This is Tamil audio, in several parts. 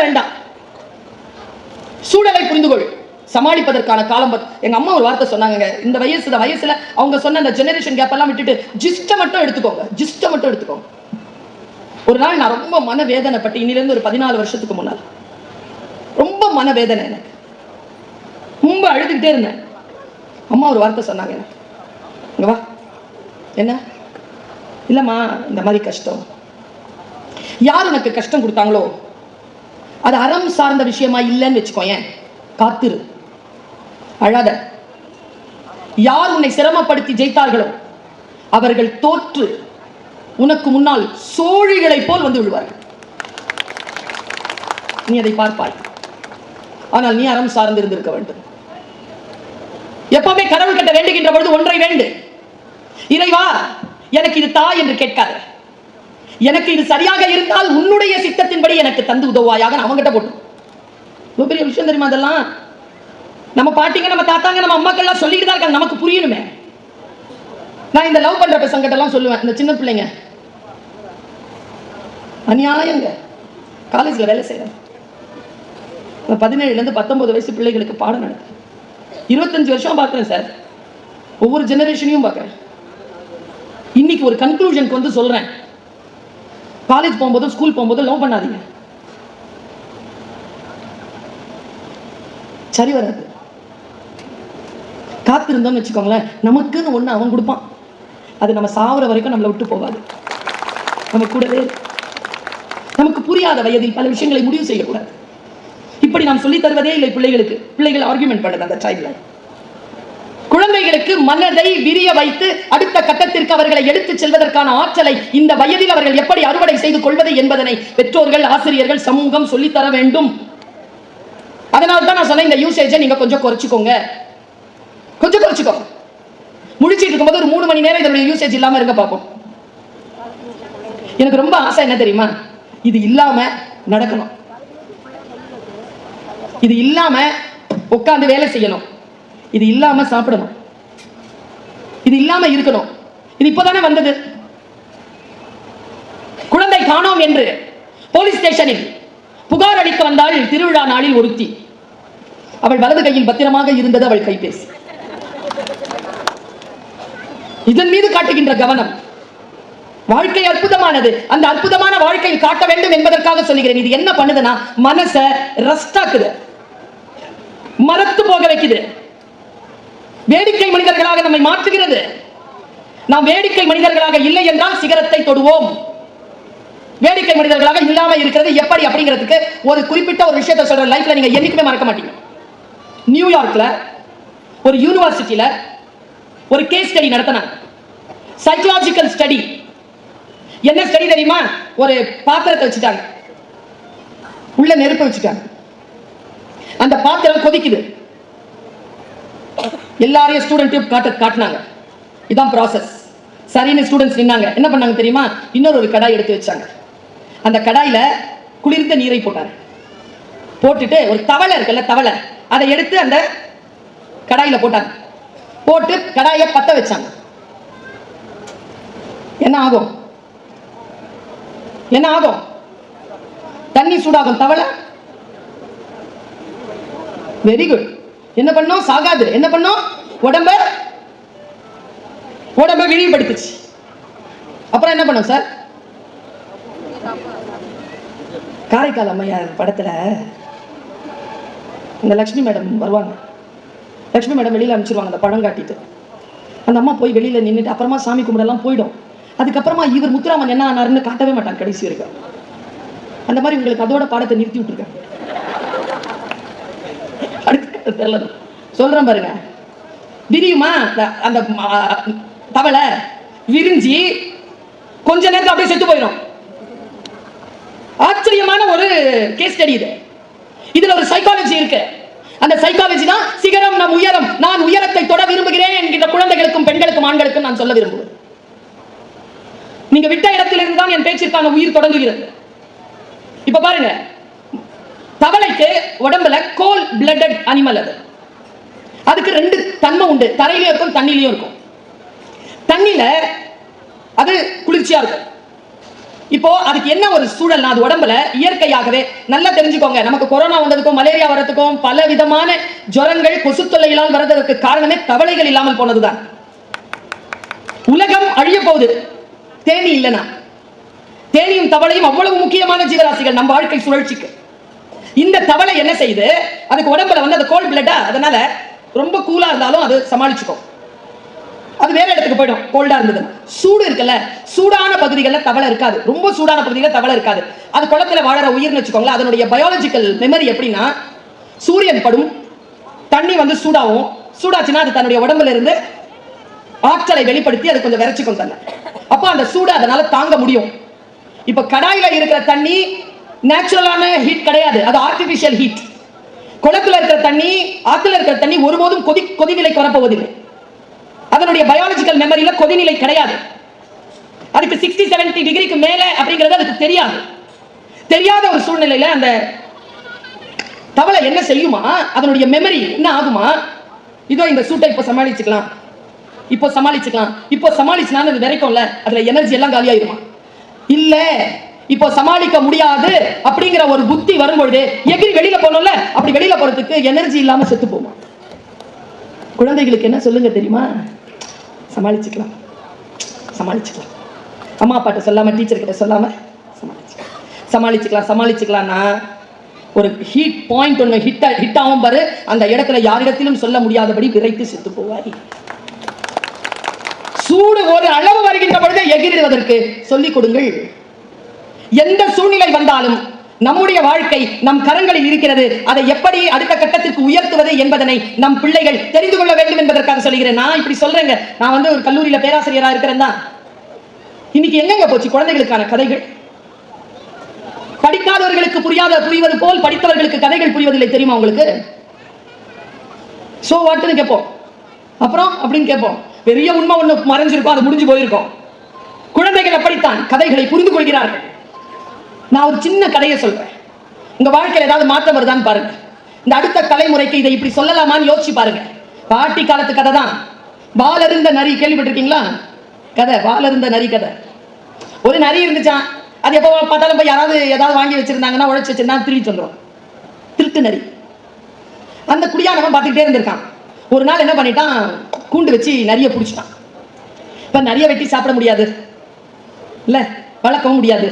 வேண்டாம். சூழலை புரிந்து கொள், சமாளிப்பதற்கான காலம். எங்க அம்மா ஒரு வார்த்தை சொன்னாங்க, இந்த வயசுல அவங்க சொன்ன அந்த ஜெனரேஷன் கேப் எல்லாம் விட்டுட்டு ஜிஸ்ட மட்டும் எடுத்துக்கோங்க. ஒரு நாள் நான் ரொம்ப மனவேதனைப்பட்டு, இன்னிலிருந்து ஒரு 14 வருஷத்துக்கு முன்னால் ரொம்ப மனவேதனை, எனக்கு ரொம்ப அழுதுகிட்டே இருந்தேன். அம்மா ஒரு வார்த்தை சொன்னாங்க, இங்க வா. என்ன? இல்லம்மா, இந்த மாதிரி கஷ்டம், யார் உனக்கு கஷ்டம் கொடுத்தாங்களோ அது அறம் சார்ந்த விஷயமா இல்லைன்னு வச்சுக்கோயேன், காத்திரு, அழாத. யார் உன்னை சிரமப்படுத்தி ஜெயித்தார்களோ அவர்கள் தோற்று உனக்கு முன்னால் சோழிகளை போல் வந்து விழுவார்கள். நீ அதை பார்ப்பாய். ஆனால் நீ அறம் சார்ந்து இருந்திருக்க வேண்டும். எப்பவுமே கடவுள் கிட்ட வேண்டுகின்ற பொழுது ஒன்றை வேண்டு, இறைவா எனக்கு இது தா என்று கேட்காத, எனக்கு இது சரியாக இருந்தால் உன்னுடைய சித்தத்தின்படி எனக்கு தந்து உதவுவாயாக. அவங்ககிட்ட போட்டு பெரிய விஷயம் தெரியுமா? அதெல்லாம் நம்ம பாட்டிங்க, நம்ம தாத்தாங்க, நம்ம அம்மாக்கள் எல்லாம் சொல்லிட்டு தான் இருக்காங்க, நமக்கு புரியணுமே. நான் இந்த லவ் பண்ற பசங்கிட்ட எல்லாம் சொல்லுவேன், இந்த சின்ன பிள்ளைங்க அநியாயங்க, காலேஜ்ல வேலை செய்யறேன், 17 to 19 வயசு பிள்ளைகளுக்கு பாடம் நடக்குது. 25 வருஷம் பார்க்கிறேன் சார், ஒவ்வொரு ஜெனரேஷனையும் பார்க்கிறேன். இன்னைக்கு ஒரு கன்க்ளூஷனுக்கு வந்து சொல்றேன், காலேஜ் போகும்போது ஸ்கூல் போகும்போது லவ் பண்ணாதீங்க, சரி வராது. காத்திருந்தோம்னு வச்சுக்கோங்களேன், நமக்குன்னு ஒண்ணு அவன் கொடுப்பான், அது நம்ம சாவர வரைக்கும் நம்மளை விட்டு போகாது, நம்ம கூடவே. நமக்கு புரியாத வயதில் பல விஷயங்களை முடிவு செய்யக்கூடாது. இப்படி நாம் சொல்லி தருவதே இல்லை பிள்ளைகளுக்கு. பிள்ளைகள் ஆர்குமெண்ட் பண்ணுது அந்த டைம்ல. குழந்தைகளுக்கு மனதை விரிய வைத்து அடுத்த கட்டத்திற்கு அவர்களை எடுத்துச் செல்வதற்கான ஆற்றலை இந்த வயதில் அவர்கள் எப்படி அறுவடை செய்து கொள்வது என்பதனை பெற்றோர்கள், ஆசிரியர்கள், சமூகம் சொல்லித்தர வேண்டும். அதனால தான் நான் சொன்னேன், இந்த யூசேஜை நீங்க கொஞ்சம் குறைச்சிக்கோங்க. முடிச்சிட்டு இருக்கும்போது ஒரு 3 மணி நேரம் இதனுடைய யூசேஜ் இல்லாம இருக்க பார்ப்போம். எனக்கு ரொம்ப ஆசை என்ன தெரியுமா? இது இல்லாம நடக்கணும், இது இல்லாம உட்கார்ந்து வேலை செய்யணும், இது இல்லாம சாப்பிடணும், இது இல்லாம இருக்கணும். இது இப்போதானே வந்தது. குழந்தை காணோம் என்று போலீஸ் ஸ்டேஷனில் புகார் அளிக்க வந்தாள் திருவிழா நாளில் ஒருத்தி. அவள் வலது கையில் பத்திரமாக இருந்தது அவள் கைபேசி. இதன் மீது காட்டுகின்ற கவனம், வாழ்க்கை அற்புதமானது, அந்த அற்புதமான வாழ்க்கையை காட்ட வேண்டும் என்பதற்காக சொல்லுகிறேன். இது என்ன பண்ணுதுன்னா, மனசை ரஸ்டாக்குது, மரத்து போக வைக்குது, வேடிக்கை மனிதர்களாக நம்மை மாற்றுகிறது. நாம் வேடிக்கை மனிதர்களாக இல்லை என்றால் சிகரத்தை தொடுவோம். வேடிக்கை மனிதர்களாக இல்லாம இருக்கிறது எப்படி அப்படிங்கிறதுக்கு ஒரு குறிப்பிட்ட ஒரு விஷயத்தை சொல்ற, லைஃப்ல நீங்க என்னைக்குமே மறக்க மாட்டீங்க. நியூயார்க்ல ஒரு யூனிவர்சிட்டியில ஒரு கேஸ் ஸ்டடி நடத்தினாங்க, சைக்காலஜிக்கல் ஸ்டடி. என்ன ஸ்டடி தெரியுமா? ஒரு பாத்திரத்தை வச்சுட்டாங்க, உள்ள நெருப்பு வச்சுட்டாங்க, அந்த பாத்திரம் கொதிக்குது, எல்லாரையும் ஸ்டூடெண்ட் காட்டினாங்க, இதான் ப்ராசஸ். சரின்னு ஸ்டூடெண்ட்ஸ் நின்னாங்க. என்ன பண்ணாங்க தெரியுமா? இன்னொரு ஒரு கடாய் எடுத்து வச்சாங்க, அந்த கடாயில குளிர்ந்த நீரை போட்டாங்க, போட்டுட்டு ஒரு தவளை இருக்குல்ல, தவளை, அதை எடுத்து அந்த கடாயில போட்டாங்க, போட்டு கடாயை பத்த வச்சாங்க. என்ன ஆகும்? தண்ணி சூடாகும், தவளை வெரி குட். என்ன பண்ணோம்? சாகாது. என்ன பண்ணோம்? உடம்ப விழிவுபடுத்துச்சு. அப்புறம் என்ன பண்ணோம் சார்? காரைக்கால் அம்மையார் படத்துல இந்த லட்சுமி மேடம் வருவாங்க, லட்சுமி மேடம் வெளியில அனுப்பிச்சிருவாங்க அந்த படம் காட்டிட்டு. அந்த அம்மா போய் வெளியில நின்றுட்டு அப்புறமா சாமி கும்பிடலாம் போயிடும். அதுக்கப்புறமா இவர் முத்துராமன் என்ன ஆனாருன்னு காட்டவே மாட்டாங்க கடைசி வரைக்கும். அந்த மாதிரி உங்களுக்கு அதோட பாடத்தை நிறுத்தி விட்டுருக்காங்க. சொல்றேன் பாருங்க, விரியுமா அந்த தவளை, விரிஞ்சி கொஞ்ச நேரத்தில் அப்படியே செத்து போயிடும். ஆச்சரியமான ஒரு கேஸ் ஸ்டடி இது. இதுல ஒரு சைக்காலஜி இருக்கு. அந்த சைக்காலஜி தான் சிகரம் நம் உயரம், நான் உயரத்தை தொட விரும்புகிறேன் என்கிற குழந்தைகளுக்கும் பெண்களுக்கும் ஆண்களுக்கும் நான் சொல்ல விரும்புகிறேன். நீங்க விட்ட இடத்திலிருந்து தான் என் பேச்சிற்கான உயிர் தொடங்குகிறது. இப்ப பாருங்க, தவளைக்கு உடம்புல கோல் பிளட்டட் அனிமல், அதுக்கு 2 தன்மை உண்டு, தரையிலும் இருக்கும் தண்ணியிலும் இருக்கும். தண்ணியில அது குளிர்ச்சியா இருக்கும், இப்போ அதுக்கு என்ன ஒரு சூழல், அது உடம்புல இயற்கையாகவே நல்லா தெரிஞ்சுக்கோங்க. நமக்கு கொரோனா வந்ததுக்கும் மலேரியா வரதுக்கும் பல விதமான ஜுரங்கள் கொசு தொல்லைகளால் வரதுக்கு காரணமே தவளைகள் இல்லாமல் போனதுதான். உலகம் அழிய போகுது தேனி இல்லனா. தேனியும் தவளையும் அவ்வளவு முக்கியமான ஜீவராசிகள் நம்ம வாழ்க்கை சுழற்சிக்கு. இந்த தவளை என்ன செய்யுது, அதுக்கு உடம்புல வந்து அது கோல்ட் பிளட்டா, அதனால ரொம்ப கூலா இருந்தாலும் அது சமாளிச்சுக்கும். அது வேற இடத்துக்கு போயிடும் கோல்டா இருந்தது. சூடு இருக்குல்ல, சூடான பகுதிகளில் தவளை இருக்காது. ரொம்ப சூடான பகுதிகளில் தவளை இருக்காது. அது குளத்துல வாழற உயிர்னு வச்சுக்கோங்களேன். அதனுடைய பயாலஜிக்கல் மெமரி எப்படின்னா, சூரியன் படும், தண்ணி வந்து சூடாகும், சூடாச்சுன்னா அது தன்னுடைய உடம்புல இருந்து ஆற்றலை வெளிப்படுத்தி அது கொஞ்சம் விரைச்சிக்கும் தன்னை. அப்போ அந்த சூடு அதனால தாங்க முடியும். இப்ப கடாயில இருக்கிற தண்ணி நேச்சுரலான ஹீட் கிடையாது, அது ஆர்டிபிஷியல் ஹீட். குளத்துல இருக்கிற தண்ணி, ஆத்துல இருக்கிற தண்ணி ஒருபோதும் கொதிநிலைக்கு வரப்போவதில்லை. அதனுடைய பயாலஜிக்கல் மெமரியில கொதிநிலை கிடையாது. அதுக்கு 60-70 டிகிரிக்கு மேல அப்படிங்கிறது அதுக்கு தெரியாது. தெரியாத ஒரு சூழ்நிலையில அந்த தவளை என்ன செய்யுமா, அதனுடைய மெமரி என்ன ஆகுமா, இதோ இந்த சூட்டை இப்ப சமாளிச்சுக்கலாம், இப்போ சமாளிச்சுக்கலாம், இப்போ சமாளிச்சுனா அது விரைக்கும்ல, அதுல எனர்ஜி எல்லாம் காலியாயிருமா? இல்ல, இப்போ சமாளிக்க முடியாது அப்படிங்கிற ஒரு புத்தி வரும்பொழுது எகிரி வெளியில போனோம்ல, அப்படி வெளியில போறதுக்கு எனர்ஜி இல்லாம செத்து போமா. குழந்தைகளுக்கு என்ன சொல்லுங்க தெரியுமா, சமாளிச்சுக்கலாம் சமாளிச்சுக்கலாம், அம்மா அப்பாட்ட சொல்லாம டீச்சர் கிட்ட சொல்லாம சமாளிச்சுக்கலாம் சமாளிச்சுக்கலாம்னா ஒரு ஹீட் பாயிண்ட் ஒன்று ஹிட் ஆகும் பாரு, அந்த இடத்துல யாரிடத்திலும் சொல்ல முடியாதபடி விரைத்து செத்து போவார். சூடு ஒரு அளவு வருகின்ற பொழுது எகிரிடுவதற்கு சொல்லிக் கொடுங்கள். எந்த சூழ்நிலை வந்தாலும் நம்முடைய வாழ்க்கை நம் கரங்களில் இருக்கிறது. அதை எப்படி அடுத்த கட்டத்திற்கு உயர்த்துவது என்பதனை நம் பிள்ளைகள் தெரிந்து கொள்ள வேண்டும் என்பதற்காக சொல்கிறேன். நான் இப்படி சொல்றேங்க, நான் வந்து ஒரு கல்லூரியில பேராசிரியரா இருக்கிறேன் தான். இன்னைக்கு எங்கெங்க போச்சு குழந்தைகளுக்கான கதைகள்? படிக்காதவர்களுக்கு புரிவது போல் படித்தவர்களுக்கு கதைகள் புரிவதில்லை தெரியுமா உங்களுக்கு? சோ வாட்னு கேட்போம், அப்புறம் அப்படின்னு கேட்போம். பெரிய உண்மை ஒண்ணு மறைஞ்சிருக்கும், அது முடிஞ்சு போயிருக்கும். குழந்தைகள் அப்படித்தான் கதைகளை புரிந்து கொள்கிறார்கள். நான் ஒரு சின்ன கதையை சொல்றேன், உங்க வாழ்க்கையில் ஏதாவது மாற்றம் வருதான்னு பாருங்க. இந்த அடுத்த தலைமுறைக்கு இதை இப்படி சொல்லலாமான்னு யோசிச்சு பாருங்க. பாட்டி காலத்து கதை தான். வாலருந்த நரி கேள்விப்பட்டிருக்கீங்களா? கதை, வாலருந்த நரி கதை. ஒரு நரி இருந்துச்சான், அது எப்போ பார்த்தாலும் போய் யாராவது ஏதாவது வாங்கி வச்சிருந்தாங்கன்னா உழைச்சி வச்சிருந்தா திருடி வந்துடும். திருட்டு நரி. அந்த குடியானவன் பார்த்துக்கிட்டே இருந்திருக்கான். ஒரு நாள் என்ன பண்ணிட்டான், கூண்டு வச்சு நரியை பிடிச்சிட்டான். இப்ப நரியை வெட்டி சாப்பிட முடியாது இல்ல, வளர்க்கவும் முடியாது.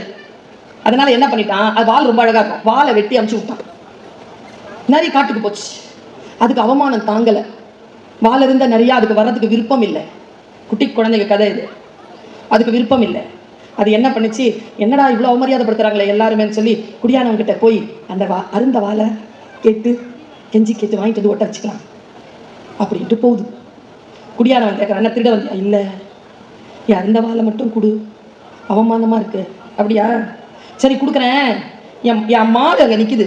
அதனால என்ன பண்ணிட்டான், அது வால் ரொம்ப அழகா இருக்கும், வாலை வெட்டி அமுச்சு விட்டான். நரி காட்டுக்கு போச்சு. அதுக்கு அவமானம் தாங்கல. வால் இருந்த நரியா அதுக்கு வர்றதுக்கு விருப்பம் இல்லை. குட்டி குழந்தைங்க கதை இது. அதுக்கு விருப்பம் இல்லை. அது என்ன பண்ணுச்சு, என்னடா இவ்வளவு அவமரியாதைப்படுத்துறாங்களே எல்லாருமே சொல்லி குடியானவங்க கிட்ட போய் அந்த அருந்த வாழை கேட்டு கெஞ்சி கேட்டு வாங்கிட்டு வந்து ஒட்ட வச்சுக்கலாம் அப்படின்ட்டு போகுது. குடியானவன் கேட்கறான், என்ன திருட வந்தியா? இல்லை, அருந்த வாழை மட்டும் கொடு, அவமானமா இருக்கு. அப்படியா, சரி கொடுக்குறேன். என் மாடு அங்கே நிற்குது,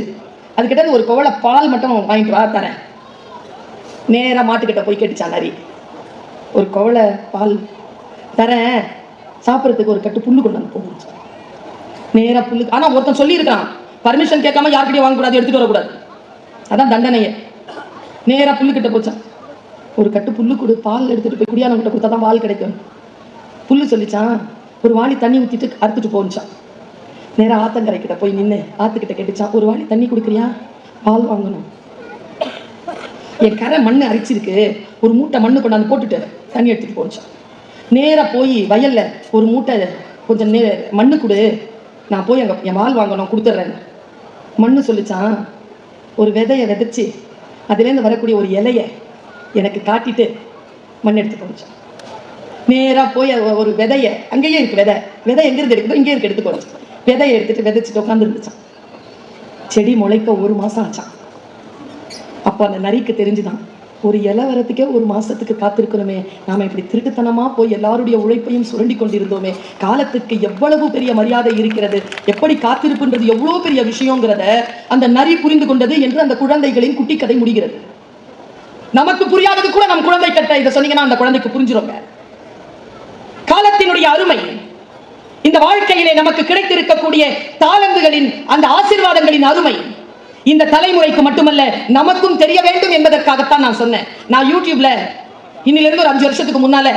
அதுக்கிட்ட ஒரு குவளை பால் மட்டும் வாங்கிட்டு வா தரேன். நேராக மாட்டுக்கிட்ட போய் கேட்டுச்சான் நரி. ஒரு குவளை பால் தரேன், சாப்பிட்றதுக்கு ஒரு கட்டு புல்லு கொண்டு வந்து போகும். நேராக புல்லு. ஆனால் ஒருத்தன் சொல்லியிருக்கான், பர்மிஷன் கேட்காம யார்கிட்டயும் வாங்கக்கூடாது, எடுத்துகிட்டு வரக்கூடாது, அதான் தண்டனையே. நேராக புல்லுக்கிட்ட போச்சான். ஒரு கட்டு புல்லு கொடு, பால் எடுத்துகிட்டு போய் குடியானவங்கிட்ட கொடுத்தா தான் பால் கிடைக்கும். புல்லு சொல்லிச்சான், ஒரு வாளி தண்ணி ஊற்றிட்டு அறுத்துட்டு போச்சான். நேராக ஆத்தங்கரை கிட்ட போய் நின்று ஆத்துக்கிட்ட கேட்டுச்சான், ஒரு வாளி தண்ணி குடிக்கிறியா, பால் வாங்கணும். என் கரை மண்ணு அரிச்சிருக்கு, ஒரு மூட்டை மண்ணு கொண்டாந்து போட்டுட்டு தண்ணி எடுத்துட்டு போச்சான். நேராக போய் வயல்ல ஒரு மூட்டை கொஞ்சம் மண்ணு கொடு, நான் போய் அங்கே என் பால் வாங்கணும், கொடுத்துட்றேன். மண்ணு சொல்லிச்சான், ஒரு விதையை விதைச்சி அதுலேருந்து வரக்கூடிய ஒரு இலையை எனக்கு காட்டிட்டு மண் எடுத்து போச்சான். நேராக போய் ஒரு விதையை, அங்கேயே இருக்கு விதை எங்கிருந்து எடுக்குதோ இங்கே இருக்கு, எடுத்து போச்சு. விதையை எடுத்துட்டு விதைச்சிட்டு உட்காந்து இருந்துச்சான். செடி முளைக்க 1 மாசம் ஆச்சான். அப்போ அந்த நரிக்கு தெரிஞ்சுதான், ஒரு இலை வரத்துக்கே 1 மாசத்துக்கு காத்திருக்கணுமே, நாம இப்படி திருட்டுத்தனமா போய் எல்லாருடைய உழைப்பையும் சுரண்டி கொண்டிருந்தோமே, காலத்துக்கு எவ்வளவு பெரிய மரியாதை இருக்கிறது, எப்படி காத்திருப்புன்றது எவ்வளவு பெரிய விஷயங்கிறத அந்த நரி புரிந்து கொண்டது என்று அந்த குழந்தைகளின் குட்டி கதை முடிகிறது. நமக்கு புரியாதது கூட நம் குழந்தை கிட்ட இதை சொன்னீங்கன்னா அந்த குழந்தைக்கு புரிஞ்சிருங்க. காலத்தினுடைய அருமை, இந்த வாழ்க்கையிலே நமக்கு கிடைத்திருக்கக்கூடிய தாளந்துகளின் அந்த ஆசீர்வாதங்களின் அருமை இந்த தலைமுறைக்கு மட்டுமல்ல நமக்கும் தெரிய வேண்டும் என்பதற்காகத்தான் நான் சொன்னேன். நான் யூடியூப்ல இன்னிலிருந்து ஒரு 5 வருஷத்துக்கு முன்னால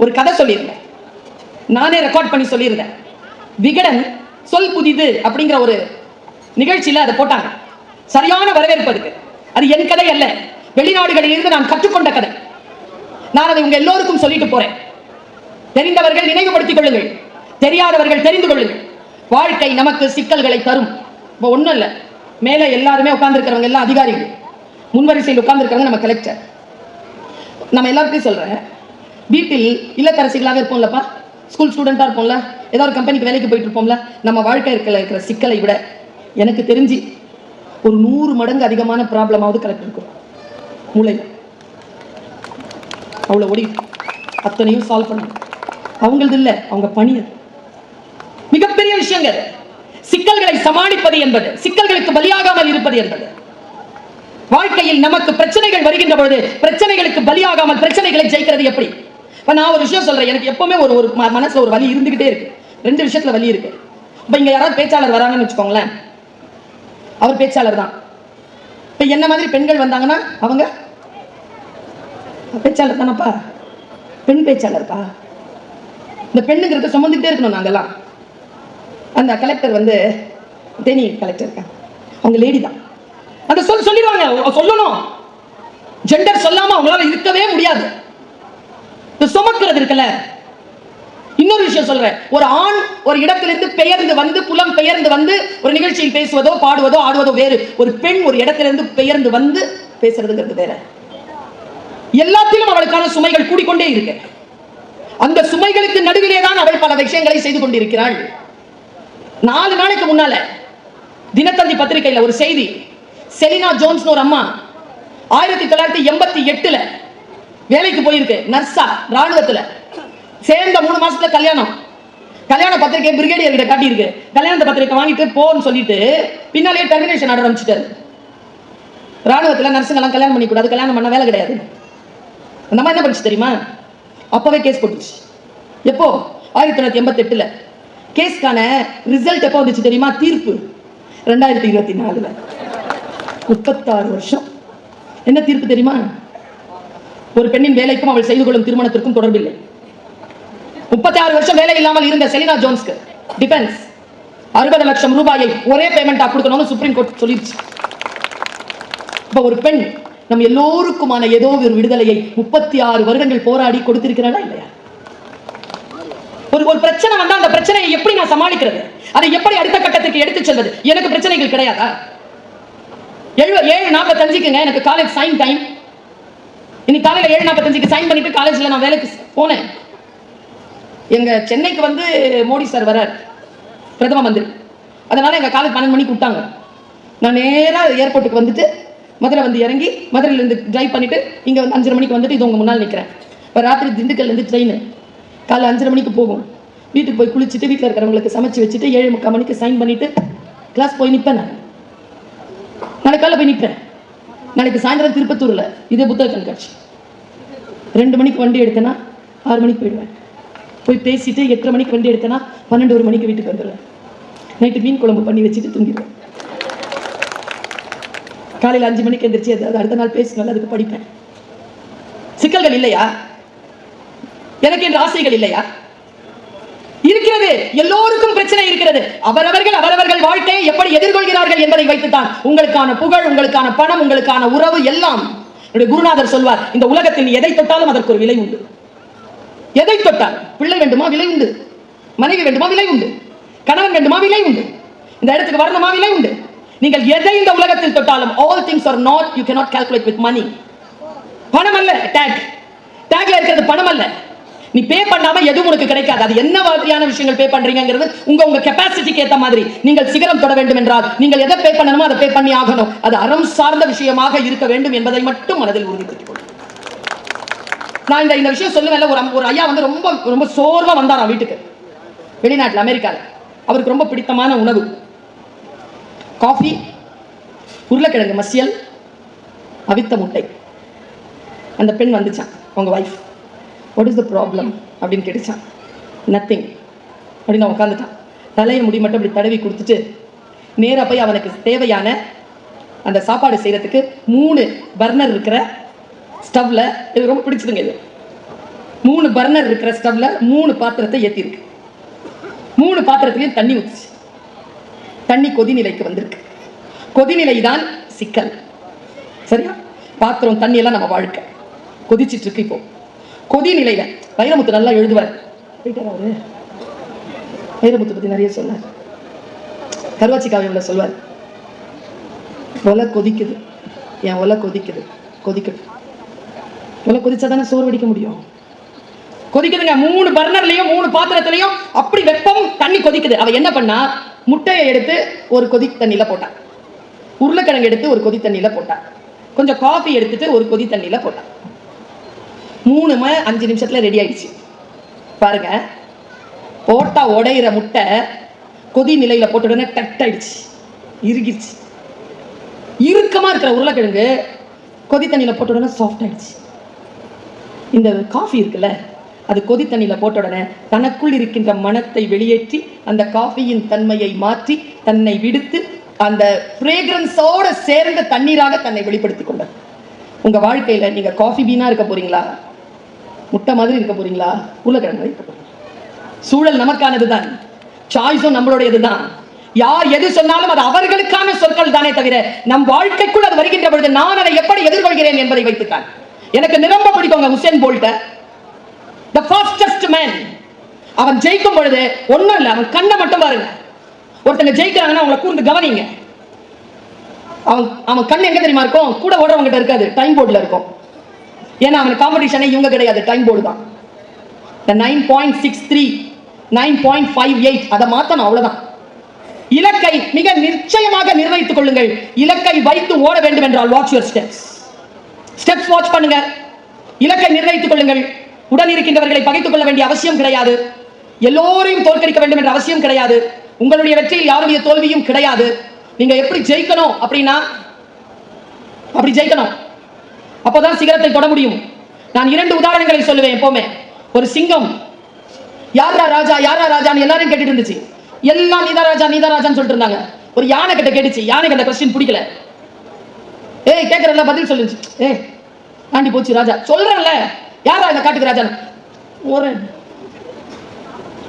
ஒரு கதை சொல்லியிருந்தேன். நானே ரெக்கார்ட் பண்ணி சொல்லியிருந்தேன். விகடன் சொல் புதிது அப்படிங்கிற ஒரு நிகழ்ச்சியில அதை போட்டாங்க. சரியான வரவேற்பு இருக்கு. அது என் கதை அல்ல, வெளிநாடுகளில் இருந்து நான் கற்றுக்கொண்ட கதை. நான் அதை உங்க எல்லோருக்கும் சொல்லிட்டு போறேன். தெரிந்தவர்கள் நினைவுபடுத்திக் கொள்ளுங்கள், தெரியாதவர்கள் தெரிந்து கொள்ளுங்கள். வாழ்க்கை நமக்கு சிக்கல்களை தரும். இப்போ ஒண்ணும் இல்லை, மேலே எல்லாருமே உட்கார்ந்து இருக்கிறவங்க எல்லாம் அதிகாரிகள், முன்வரிசையில் உட்கார்ந்து இருக்கிறவங்க நம்ம கலெக்டர். நம்ம எல்லாருக்கும் சொல்றேன், வீட்டில் இல்லத்தரசிகளாக இருப்போம்லப்பா, ஸ்கூல் ஸ்டூடெண்டா இருப்போம்ல, ஏதாவது ஒரு கம்பெனிக்கு வேலைக்கு போயிட்டு இருப்போம்ல, நம்ம வாழ்க்கை இருக்கிற சிக்கலை விட எனக்கு தெரிஞ்சு ஒரு 100 மடங்கு அதிகமான ப்ராப்ளமாவது கலெக்டர் இருக்கும். மூளையில் அவ்வளோ ஓடி அத்தனையும் சால்வ் பண்ணணும். அவங்களது இல்லை, அவங்க பணி. மிகப்பெரிய விஷயங்கள். சிக்கல்களை சமாளிப்பது என்பது, சிக்கல்களுக்கு பலியாகாமல் இருப்பது என்பது. வாழ்க்கையில் நமக்கு பிரச்சனைகள் வருகின்ற பொழுது பிரச்சனைகளுக்கு பலியாகாமல் பிரச்சனைகளை ஜெயிக்கிறது எப்படி? இப்ப நான் ஒரு விஷயம் சொல்றேன், எனக்கு எப்பவுமே ஒரு மனசுல ஒரு வலி இருந்துகிட்டே இருக்கு. 2 விஷயத்துல வலி இருக்கு. இப்ப இங்க யாராவது பேச்சாளர் வராங்கன்னு வச்சுக்கோங்களேன், அவர் பேச்சாளர் தான். இப்ப என்ன மாதிரி பெண்கள் வந்தாங்கன்னா அவங்க பேச்சாளர் தானப்பா, பெண் பேச்சாளர்ப்பா. இந்த பெண்ணுங்கிறத சுமந்துகிட்டே இருக்கணும் நாங்கெல்லாம். அந்த கலெக்டர் வந்து தேனி கலெக்டர் இருக்காங்க, அவங்க லேடி தான். அந்த சொல்லிடுவாங்க, சொல்லணும். ஜெண்டர் சொல்லாம அவங்களால இருக்கவே முடியாது. சுமக்கிறது இருக்குல்ல. இன்னொரு விஷயம் சொல்றேன், ஒரு ஆண் ஒரு இடத்திலிருந்து பெயர்ந்து வந்து, புலம் பெயர்ந்து வந்து ஒரு நிகழ்ச்சியில் பேசுவதோ பாடுவதோ ஆடுவதோ வேறு. ஒரு பெண் ஒரு இடத்திலிருந்து பெயர்ந்து வந்து பேசுறதுங்கிறது வேற. எல்லாத்திலும் அவளுக்கான சுமைகள் கூடிக்கொண்டே இருக்கு. அந்த சுமைகளுக்கு நடுவிலே தான் அவள் பல விஷயங்களை செய்து கொண்டிருக்கிறாள். 4 நாளைக்கு முன்னால தினத்தந்தி பத்திரிகையில ஒரு செய்தி, செலினா ஜோன்ஸ் ஒரு அம்மா 1988 வேலைக்கு போயிருக்கு, நர்ஸா ராணுவத்துல சேர்ந்த 3 மாசத்துல கல்யாணம். கல்யாண பத்திரிகை பிரிகேடியர் கிட்ட காட்டியிருக்கு. கல்யாண பத்திரிகை வாங்கிட்டு போன்னு சொல்லிட்டு பின்னாலேயே டெர்மினேஷன் ஆர்டர் அனுப்பிச்சிட்டாரு. ராணுவத்துல நர்ஸுங்கெல்லாம் கல்யாணம் பண்ணி கூடாது, கல்யாணம் பண்ண வேலை கிடையாது. அந்த மாதிரி என்ன பண்ணுச்சு தெரியுமா? அப்பவே கேஸ் போட்டுச்சு. எப்போ? 1988. கேஸ்க்கான ரிசல்ட் எப்போ வந்துச்சு தெரியுமா? தீர்ப்பு 2024. 36 வருஷம். என்ன தீர்ப்பு தெரியுமா? ஒரு பெண்ணின் வேலைக்கும் அவள் செய்து கொள்ளும் திருமணத்திற்கும் தொடர்பில்லை. 36 வருஷம் வேலை இல்லாமல் இருந்த செலினா ஜோன்ஸ்க்கு டிஃபென்ஸ் 60 லட்சம் ரூபாயை ஒரே பேமெண்டா கொடுக்கணும்னு சுப்ரீம் கோர்ட் சொல்லிருச்சு. இப்ப ஒரு பெண் நம்ம எல்லோருக்குமான ஏதோ ஒரு விடுதலையை 36 வருடங்கள் போராடி கொடுத்திருக்கிறாளா இல்லையா? ஒரு பிரச்சனை வந்தா அந்த பிரச்சனையை எப்படி நான் சமாளிக்கிறது, அதை எப்படி அடுத்த கட்டத்துக்கு எடுத்து செல்வது? எனக்கு பிரச்சனைகள் கிடையாதா? 7:45க்குங்க எனக்கு காலேஜ் சைன் டைம். இன்னைக்கு காலையில 7:45க்கு சைன் பண்ணிட்டு காலேஜ்ல நான் வேலைக்கு போனேன். எங்க சென்னைக்கு வந்து மோடி சார் வரார், பிரதம மந்திரி. அதனால எங்க காலேஜ் 12 மணிக்கு விட்டாங்க. நான் நேரா ஏர்போர்ட்டுக்கு வந்துட்டு மதுரை வந்து இறங்கி மதுரையில இருந்து டிரைவ் பண்ணிட்டு இங்க வந்து 5:30 மணிக்கு வந்துட்டு இது உங்க முன்னால் நிற்கிறேன். இப்போ ராத்திரி திண்டுக்கல்ல இருந்து ட்ரெயின் காலைல 5:30 மணிக்கு போகும். வீட்டுக்கு போய் குளிச்சுட்டு வீட்டில் இருக்கிறவங்களுக்கு சமைச்சு வச்சுட்டு 7:45 மணிக்கு சைன் பண்ணிட்டு கிளாஸ் போய் நிற்பேன். நான் நாளைக்கு காலைல போய் நிற்பேன். நாளைக்கு சாயந்தரம் திருப்பத்தூர்ல இதே புத்தக கண்காட்சி. 2 மணிக்கு வண்டி எடுத்தேன்னா 6 மணிக்கு போயிடுவேன். போய் பேசிட்டு 8:30 மணிக்கு வண்டி எடுத்தேன்னா 12 மணிக்கு வீட்டுக்கு வந்துடுவேன். நைட்டு மீன் குழம்பு பண்ணி வச்சுட்டு தூங்கிடுவேன். காலையில் 5 மணிக்கு எந்திரிச்சு அது அடுத்த நாள் பேசினால அதுக்கு படிப்பேன். சிக்கல்கள் இல்லையா? எனக்கு என்ற ஆசைகள் இல்லையா? இருக்கிறது. எல்லோருக்கும் பிரச்சனை இருக்கிறது. அவரவர்கள் வாழ்க்கையை எப்படி எதிர்கொள்கிறார்கள் என்பதை வைத்துத்தான் உங்களுக்கான புகழ், உங்களுக்கான பணம், உங்களுக்கான உறவு எல்லாம். குருநாதர் சொல்வார், இந்த உலகத்தில் எதை தொட்டாலும் அதற்கு ஒரு விலை உண்டு. எதை தொட்டால், பிள்ளை வேண்டுமா விலை உண்டு, மனைவி வேண்டுமா விலை உண்டு, கணவன் வேண்டுமா விலை உண்டு, இந்த இடத்துக்கு வரணுமா விலை உண்டு. நீங்கள் எதை இந்த உலகத்தில் தொட்டாலும் all things are not, you cannot calculate with money. பணம் அல்ல டேக்ல இருக்கிறது, பணம் அல்ல. நீ பே பண்ணாம எதுவும் உனக்கு கிடைக்காது. அது என்ன மாதிரியான விஷயங்கள் பே பண்றீங்கிறது உங்க கெபாசிட்டிக்கு ஏத்த மாதிரி. நீங்கள் சிகரம் தொட வேண்டும் என்றால் நீங்கள் எதை பே பண்ணணுமோ அதை பே பண்ணி ஆகணும். அது அறம் சார்ந்த விஷயமாக இருக்க வேண்டும் என்பதை மட்டும் மனதில் உறுதிப்படுத்திக் கொள்ளுங்கள். நான் இந்த விஷயம் சொல்லுவேன்ல, ஒரு ஐயா வந்து ரொம்ப ரொம்ப சோர்வா வந்தாராம் வீட்டுக்கு, வெளிநாட்டில் அமெரிக்காவில். அவருக்கு ரொம்ப பிடித்தமான உணவு காஃபி, உருளைக்கிழங்கு மசியல், அவித்த முட்டை. அந்த பெண் வந்துச்சான், அவங்க wife. What is the problem அப்படின்னு கேட்டுச்சான். நத்திங் அப்படின்னு அவன் உட்காந்துட்டான். தலையை முடி மட்டும் அப்படி தடவி கொடுத்துட்டு நேராக போய் அவனுக்கு தேவையான அந்த சாப்பாடு செய்யறதுக்கு 3 பர்னர் இருக்கிற ஸ்டவ்ல, இது ரொம்ப பிடிச்சதுங்க, இது 3 பர்னர் இருக்கிற ஸ்டவ்ல 3 பாத்திரத்தை ஏற்றிருக்கு. 3 பாத்திரத்திலையும் தண்ணி ஊத்துச்சு. தண்ணி கொதிநிலைக்கு வந்திருக்கு. கொதிநிலை தான் சிக்கல். சரியா? பாத்திரம் தண்ணி எல்லாம் நம்ம வாழ்க்கை கொதிச்சிட்டு இருக்கு. இப்போ கொதிநிலையில வைரமுத்து நல்லா எழுதுவார். வைரமுத்து பத்தி நிறைய சொன்னார். கருவாச்சி காவியம்ல சொல்வார், ஒலை கொதிக்குது, என் ஒலை கொதிக்குது, கொதிக்கட்டும். ஒலை கொதிச்சாதானே சோறு வடிக்க முடியும். கொதிக்குதுங்க. 3 பர்னர்லயும் 3 பாத்திரத்திலையும் அப்படி வெப்பம், தண்ணி கொதிக்குது. அவ என்ன பண்ணா, முட்டையை எடுத்து ஒரு கொதி தண்ணியில போட்டா, உருளைக்கிழங்கு எடுத்து ஒரு கொதி தண்ணியில போட்டா, கொஞ்சம் காஃபி எடுத்துட்டு ஒரு கொதி தண்ணியில போட்டா. 3 5 நிமிஷத்துல ரெடி ஆயிடுச்சு. பாருங்க, போட்டா உடையிற முட்டை கொதி நிலையில போட்ட உடனே டட் ஆயிடுச்சு, இறுகிடுச்சு. இறுக்கமா இருக்கிற உருளைக்கிழங்கு கொதி தண்ணியில போட்ட உடனே சாஃப்ட் ஆயிடுச்சு. இந்த காஃபி இருக்குல்ல, அது கொதி தண்ணியில போட்ட உடனே தனக்குள் இருக்கின்ற மனத்தை வெளியேற்றி அந்த காஃபியின் தன்மையை மாற்றி தன்னை விடுத்து அந்த ஃப்ரேக்ரன்ஸோட சேர்ந்த தண்ணீராக தன்னை வெளிப்படுத்திக் கொண்டார். உங்க வாழ்க்கையில நீங்க காஃபி பீனா இருக்க போறீங்களா, முட்டை மாதிரி இருக்க போறீங்களா, உருளைக்கிழங்கு இருக்க போறீங்களா? சூழல் நமக்கானதுதான், சாய்ஸும் நம்மளுடையதுதான். யார் எது சொன்னாலும் அது அவர்களுக்கான சொற்கள் தானே தவிர நம் வாழ்க்கைக்குள் அது வருகின்ற பொழுது நான் அதை எப்படி எதிர்கொள்கிறேன் என்பதை வைத்துத்தான். எனக்கு நிரம்ப பிடிக்கும் Usain Bolt, the fastest man. அவன் ஜெயிக்கும் பொழுது ஒண்ணும் இல்லை, அவன் கண்ணை மட்டும் பாருங்க. ஒருத்தங்க ஜெயிக்கிறாங்கன்னா அவங்களை கூர்ந்து கவனிங்க. அவன் கண் எங்க தெரியுமா இருக்கும்? கூட ஓடுறவங்க கிட்ட இருக்காது, டைம் போர்டுல இருக்கும். ஏன்னா அவன் காம்படிஷனே இவங்க கிடையாது, டைம் போர்டு தான். 9.63 9.58 அதை மாத்தணும், அவ்வளவுதான். இலக்கை மிக நிச்சயமாக நிர்ணயித்துக் கொள்ளுங்கள். இலக்கை வைத்து ஓட வேண்டும் என்றால் வாட்ச் யுவர் ஸ்டெப்ஸ் வாட்ச் பண்ணுங்க. இலக்கை நிர்ணயித்துக் கொள்ளுங்கள். உடன் இருக்கின்றவர்களை பகைத்துக் கொள்ள வேண்டிய அவசியம் கிடையாது. எல்லோரையும் தோற்கடிக்க வேண்டும் என்ற அவசியம் கிடையாது. உங்களுடைய வெற்றியில் யாருடைய தோல்வியும் கிடையாது. நீங்க எப்படி ஜெயிக்கணும் அப்படின்னா அப்படி ஜெயிக்கணும், அப்பதான் சிகரத்தை தொட முடியும். நான் 2 உதாரணங்களை சொல்லுவேன் எப்பவுமே. ஒரு சிங்கம் யாரா ராஜா யாரா ராஜான்னு எல்லாரும் கேட்டுட்டு இருந்துச்சு. எல்லாம் நீதா ராஜா நீதா ராஜான்னு சொல்லிட்டு இருந்தாங்க. ஒரு யானை கிட்ட கேட்டுச்சு. யானைக்கு அந்த கொஸ்டின் பிடிக்கல. ஏய் கேட்கறதுல பதில் சொல்லுச்சு. ஏய் தாண்டி போச்சு ராஜா, சொல்றேன்ல யாரா இந்த காட்டுக்கு ராஜா. ஒரு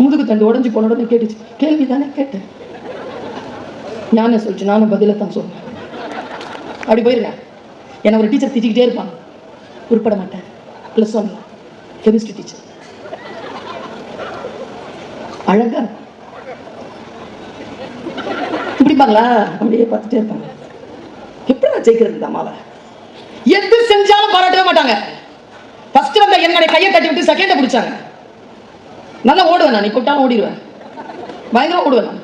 முதுகு தண்டு உடஞ்சி போன உடனே கேட்டுச்சு. கேள்வி தானே கேட்டேன். ஞான சொல்லிச்சு, நானும் பதில தான் சொன்னேன். அப்படி போயிருங்க. என்ன ஒரு டீச்சர் திட்டிக்கிட்டே இருப்பாங்க, உருப்பட மாட்டேன். பிளஸ் 1 கெமிஸ்ட்ரி டீச்சர் அழகா பிடிப்பாங்களா, அப்படியே பார்த்துட்டே இருப்பாங்க. எப்படி ஜெயிக்கிறது இந்த அம்மாவை? எது செஞ்சாலும் பாராட்டவே மாட்டாங்க. ஃபர்ஸ்ட் வந்த என்னோட கையை தட்டி விட்டு செகண்டை பிடிச்சாங்க. நல்லா ஓடுவேன் நான், இப்போட்டாலும் ஓடிடுவேன், பயங்கரம் ஓடுவேன் நான்.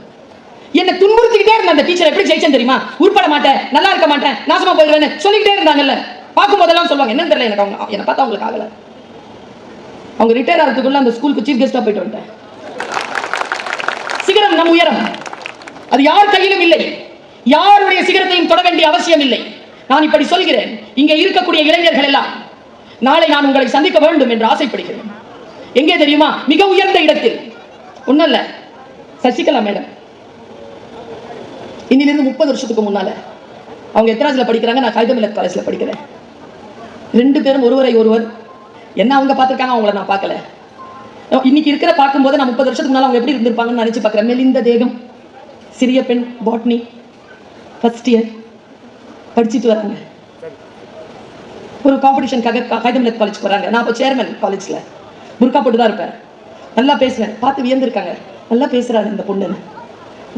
என்னை துன்புறுத்திக்கிட்டே இருந்த அந்த டீச்சர் எப்படி ஜெயிச்சேன் தெரியுமா? உருப்பட மாட்டேன், நல்லா இருக்க மாட்டேன், நாசமா போயிடுவேன்னு சொல்லிக்கிட்டே இருந்தாங்கல்ல. பார்க்கும் போதெல்லாம் சொல்லுவாங்க. என்னன்னு தெரியல எனக்கு, அவங்க என்னை பார்த்தா அவங்களுக்கு ஆகல. அவங்க ரிட்டையர் ஆகிறதுக்குள்ள அந்த ஸ்கூலுக்கு சீஃப் கெஸ்டா போயிட்டு வந்துட்டேன். சிகரம் நம் உயரம், அது யார் கையிலும் இல்லை. யாருடைய சிகரத்தையும் தொட வேண்டிய அவசியம் இல்லை. நான் இப்படி சொல்கிறேன், இங்கே இருக்கக்கூடிய இளைஞர்கள் எல்லாம் நாளை நான் உங்களை சந்திக்க வேண்டும் என்று ஆசைப்படுகிறேன். எங்கே தெரியுமா? மிக உயர்ந்த இடத்தில். ஒண்ணும் இல்ல, சசிகலா மேடம் இன்னிலிருந்து 30 வருஷத்துக்கு முன்னால அவங்க எத்தனாஜ்ல படிக்கிறாங்க, நான் கைதமில்லத் காலேஜ்ல படிக்கிறேன். 2 பேரும் ஒருவரை ஒருவர் என்ன அவங்க பார்த்திருக்காங்க, அவங்கள நான் பார்க்கல. இன்னைக்கு இருக்கிற பார்க்கும்போது நான் 30 வருஷத்துக்கு முன்னால அவங்க எப்படி இருந்திருப்பாங்கன்னு நினைச்சு பார்க்கிறேன். மெலிந்த தேகம், சிறிய பெண், பாட்னி ஃபர்ஸ்ட் இயர் படிச்சுட்டு வராங்க. ஒரு காம்படிஷனுக்காக கைதமில்லத் காலேஜ் போறாங்க. நான் இப்போ சேர்மன் காலேஜ்ல புர்கா போட்டு தான் இருப்பேன். நல்லா பேசுவேன், பார்த்து வியந்திருக்காங்க. நல்லா பேசுறாரு இந்த பொண்ணுன்னு.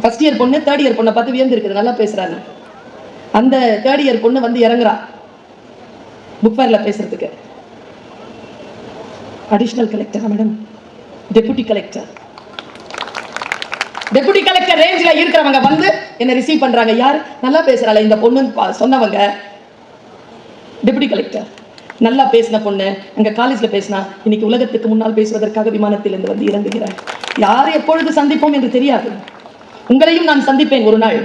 ஃபர்ஸ்ட் இயர் பொண்ணு 3rd இயர் பொண்ணை பார்த்து வியந்திருக்குது, நல்லா பேசுறாரு. அந்த 3rd இயர் பொண்ணு வந்து இறங்குறா புக் ஃபேர்ல பேசுறதுக்கு. அடிஷனல் கலெக்டரா மேடம், டெபுட்டி கலெக்டர் ரேஞ்சில இருக்கிறவங்க வந்து என்ன ரிசீவ் பண்றாங்க. யார் நல்லா பேசுறாங்க இந்த பொண்ணு சொன்னவங்க டெபுட்டி கலெக்டர். நல்லா பேசின பொண்ணு அங்க காலேஜ்ல பேசினா, இன்னைக்கு உலகத்துக்கு முன்னால் பேசுவதற்காக விமானத்தில் இருந்து வந்து இறங்குகிறார். யார் எப்பொழுது சந்திப்போம் என்று தெரியாது. உங்களையும் நான் சந்திப்பேன் ஒரு நாள்.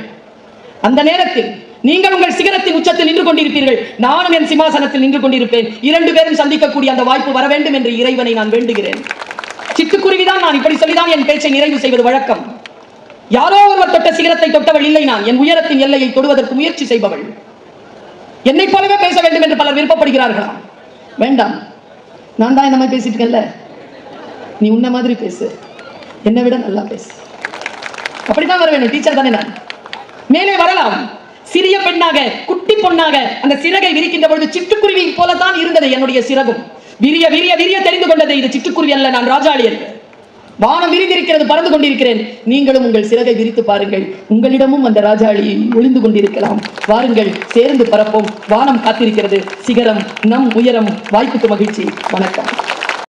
அந்த நேரத்தில் நீங்கள் உங்கள் சிகரத்தின் உச்சத்தில் நின்று கொண்டிருப்பீர்கள், நானும் என் சிம்மாசனத்தில் நின்று கொண்டிருப்பேன். 2 பேரும் சந்திக்கக்கூடிய அந்த வாய்ப்பு வர வேண்டும் என்று இறைவனை நான் வேண்டுகிறேன். சிட்டுக்குருவிதான் நான் இப்படி சொல்லிதான் என் பேச்சை நிறைவு செய்வது வழக்கம். யாரோ ஒருவர் தொட்ட சிகரத்தை தொட்டவள் இல்லை நான். என் உயரத்தின் எல்லையை தொடுவதற்கு முயற்சி செய்பவள். என்னை போலவே பேச வேண்டும் என்று பலர் விருப்பப்படுகிறார்களா? வேண்டாம், நான் தான் இந்த மாதிரி பேசிட்டு இருக்கேன்ல, நீ உன்ன மாதிரி பேசு, என்னை விட நல்லா பேசு. அப்படித்தான் வர வேண்டும். டீச்சர் தானே நான். மேலே வரலாம். சிறிய பெண்ணாக, குட்டி பொண்ணாக அந்த சிறகை விரிக்கின்ற பொழுது சிட்டுக்குருவி போலதான் இருந்தது என்னுடைய சிறகும். விரிய விரிய விரிய தெரிந்து கொண்டது, இது சிட்டுக்குருவி அல்ல, நான் ராஜாளி என்று. வானம் விரிந்திருக்கிறது, பறந்து கொண்டிருக்கிறேன். நீங்களும் உங்கள் சிறகை விரித்து பாருங்கள். உங்களிடமும் அந்த ராஜாளி ஒளிந்து கொண்டிருக்கலாம். வாருங்கள், சேர்ந்து பறப்போம். வானம் காத்திருக்கிறது. சிகரம் நம் உயரம். வாய்ப்புக்கு மகிழ்ச்சி. வணக்கம்.